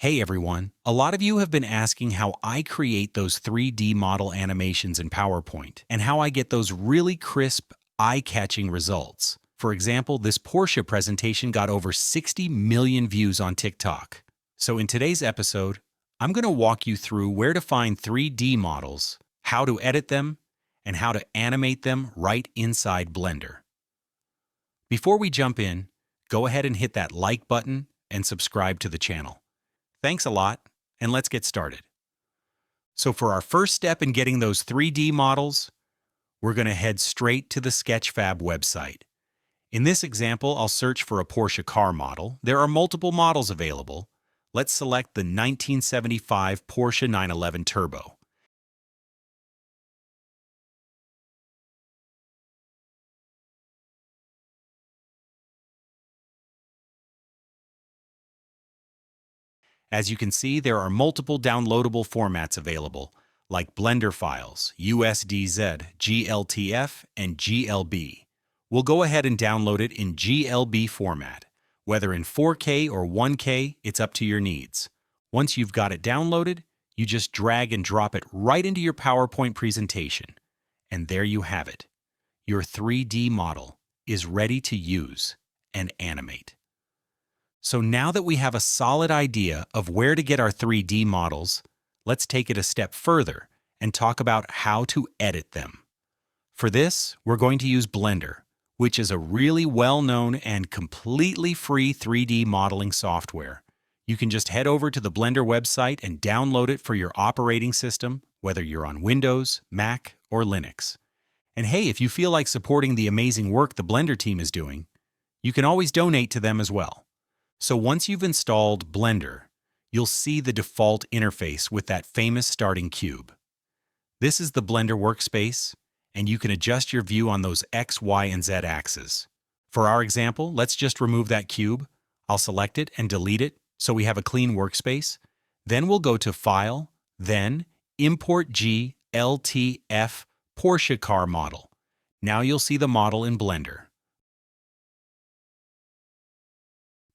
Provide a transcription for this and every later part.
Hey everyone, a lot of you have been asking how I create those 3D model animations in PowerPoint and how I get those really crisp, eye-catching results. For example, this Porsche presentation got over 60 million views on TikTok. So in today's episode, I'm going to walk you through where to find 3D models, how to edit them, and how to animate them right inside Blender. Before we jump in, go ahead and hit that like button and subscribe to the channel. Thanks a lot, and let's get started. So for our first step in getting those 3D models, we're going to head straight to the Sketchfab website. In this example, I'll search for a Porsche car model. There are multiple models available. Let's select the 1975 Porsche 911 Turbo. As you can see, there are multiple downloadable formats available, like Blender files, USDZ, GLTF, and GLB. We'll go ahead and download it in GLB format. Whether in 4K or 1K, it's up to your needs. Once you've got it downloaded, you just drag and drop it right into your PowerPoint presentation. And there you have it. Your 3D model is ready to use and animate. So now that we have a solid idea of where to get our 3D models, let's take it a step further and talk about how to edit them. For this, we're going to use Blender, which is a really well-known and completely free 3D modeling software. You can just head over to the Blender website and download it for your operating system, whether you're on Windows, Mac, or Linux. And hey, if you feel like supporting the amazing work the Blender team is doing, you can always donate to them as well. So once you've installed Blender, you'll see the default interface with that famous starting cube. This is the Blender workspace, and you can adjust your view on those X, Y, and Z axes. For our example, let's just remove that cube. I'll select it and delete it so we have a clean workspace. Then we'll go to File, then Import GLTF Porsche car model. Now you'll see the model in Blender.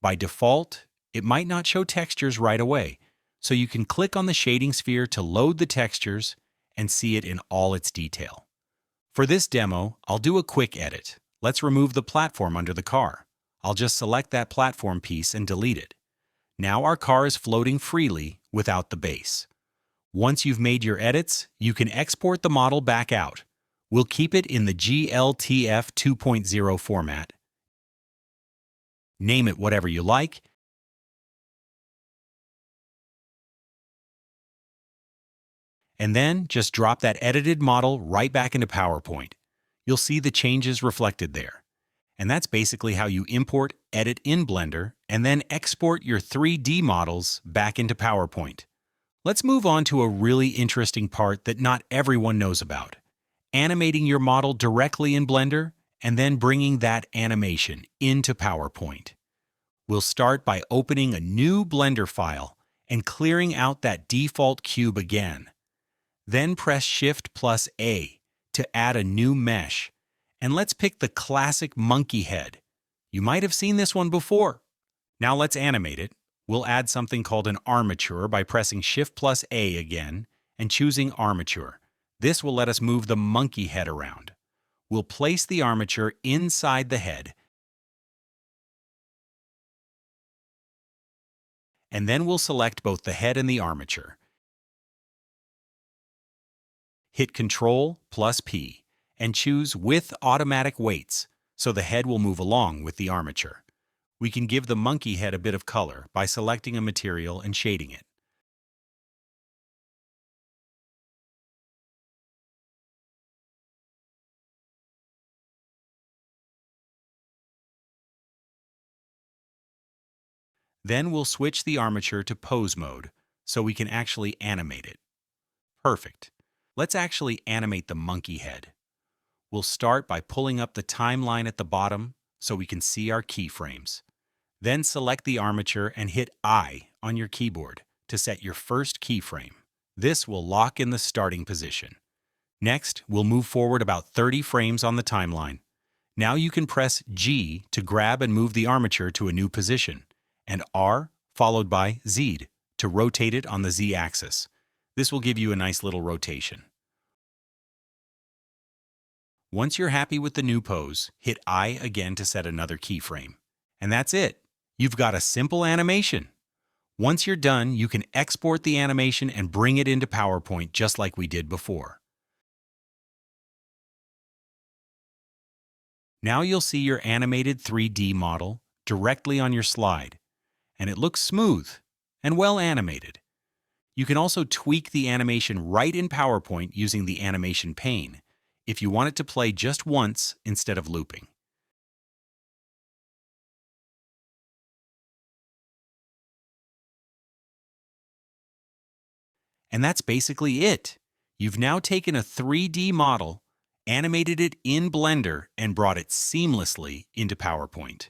By default, it might not show textures right away, so you can click on the shading sphere to load the textures and see it in all its detail. For this demo, I'll do a quick edit. Let's remove the platform under the car. I'll just select that platform piece and delete it. Now our car is floating freely without the base. Once you've made your edits, you can export the model back out. We'll keep it in the GLTF 2.0 format. Name it whatever you like, and then just drop that edited model right back into PowerPoint. You'll see the changes reflected there. And that's basically how you import, edit in Blender, and then export your 3D models back into PowerPoint. Let's move on to a really interesting part that not everyone knows about: animating your model directly in Blender and then bringing that animation into PowerPoint. We'll start by opening a new Blender file and clearing out that default cube again. Then press Shift+A to add a new mesh. And let's pick the classic monkey head. You might have seen this one before. Now let's animate it. We'll add something called an armature by pressing Shift+A again and choosing armature. This will let us move the monkey head around. We'll place the armature inside the head, and then we'll select both the head and the armature. Hit Ctrl+P and choose With Automatic Weights, so the head will move along with the armature. We can give the monkey head a bit of color by selecting a material and shading it. Then we'll switch the armature to pose mode so we can actually animate it. Perfect. Let's actually animate the monkey head. We'll start by pulling up the timeline at the bottom so we can see our keyframes. Then select the armature and hit I on your keyboard to set your first keyframe. This will lock in the starting position. Next, we'll move forward about 30 frames on the timeline. Now you can press G to grab and move the armature to a new position, and R followed by Z to rotate it on the Z-axis. This will give you a nice little rotation. Once you're happy with the new pose, hit I again to set another keyframe. And that's it. You've got a simple animation. Once you're done, you can export the animation and bring it into PowerPoint just like we did before. Now you'll see your animated 3D model directly on your slide, and it looks smooth and well animated. You can also tweak the animation right in PowerPoint using the animation pane if you want it to play just once instead of looping. And that's basically it. You've now taken a 3D model, animated it in Blender, and brought it seamlessly into PowerPoint.